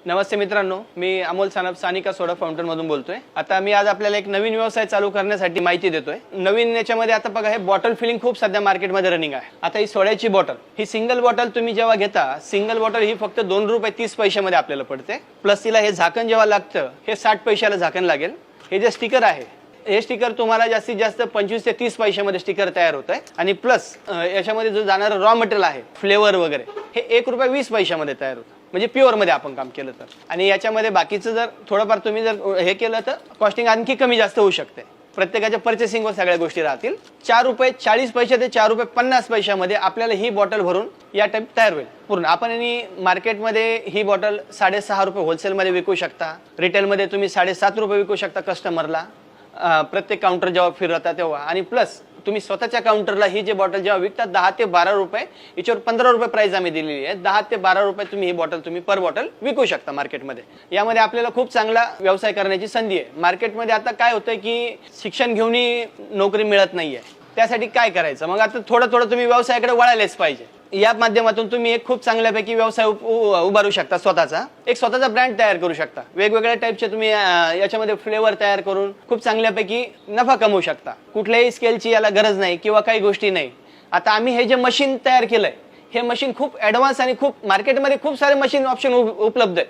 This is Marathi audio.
नमस्ते मित्रांनो, मी अमोल सानप सानिका सोडा फाउंटन मधून बोलतोय। आता मी आज आपल्याला एक नवीन व्यवसाय चालू करण्यासाठी माहिती देतोय। नवीन याच्यामध्ये आता बघा, हे बॉटल फिलिंग खूप सध्या मार्केटमध्ये रनिंग आहे। आता ही सोड्याची बॉटल, ही सिंगल बॉटल तुम्ही जेव्हा घेता, सिंगल बॉटल ही फक्त ₹2.30 मध्ये आपल्याला पडते। प्लस तिला हे झाकण जेव्हा लागतं, हे 60 पैशाला झाकण लागेल। हे जे स्टिकर आहे, हे स्टिकर तुम्हाला जास्तीत जास्त 25 ते 30 पैशामध्ये स्टिकर तयार होत आहे। आणि प्लस याच्यामध्ये जो जाणारा रॉ मटेरियल आहे, फ्लेवर वगैरे, हे ₹1.20 तयार होतं, म्हणजे प्युअर मध्ये आपण काम केलं तर। आणि याच्यामध्ये बाकीचं जर थोडंफार तुम्ही जर हे केलं तर कॉस्टिंग आणखी कमी जास्त होऊ शकते। प्रत्येकाच्या पर्चेसिंगवर सगळ्या गोष्टी राहतील। ₹4.40 ते ₹4.50 आपल्याला ही बॉटल भरून या टाइप तयार होईल पूर्ण। आपण मार्केटमध्ये ही बॉटल ₹6.5 होलसेलमध्ये विकू शकता, रिटेलमध्ये तुम्ही ₹7.5 विकू शकता कस्टमरला, प्रत्येक काउंटर जेव्हा फिरता तेव्हा। आणि प्लस तुम्ही स्वतःच्या काउंटरला ही जी बॉटल जेव्हा विकता, ₹10 ते ₹12, याच्यावर ₹15 प्राइस आम्ही दिलेली आहे। ₹10 ते ₹12 तुम्ही ही बॉटल तुम्ही पर बॉटल विकू शकता मार्केटमध्ये। यामध्ये आपल्याला खूप चांगला व्यवसाय करण्याची संधी आहे। मार्केटमध्ये आता काय होतंय की शिक्षण घेऊनही नोकरी मिळत नाहीये, त्यासाठी काय करायचं? मग आता थोडं थोडं तुम्ही व्यवसायाकडे वळायलाच पाहिजे। या माध्यमातून तुम्ही एक खूप चांगल्यापैकी व्यवसाय उभारू शकता, स्वतःचा ब्रँड तयार करू शकता। वेगवेगळ्या टाइपचे तुम्ही याच्यामध्ये फ्लेवर तयार करून खूप चांगल्यापैकी नफा कमवू शकता। कुठल्याही स्केलची याला गरज नाही किंवा काही गोष्टी नाही। आता आम्ही हे जे मशीन तयार केलंय, हे मशीन खूप ॲडव्हान्स आणि खूप मार्केटमध्ये खूप सारे मशीन ऑप्शन उपलब्ध आहे।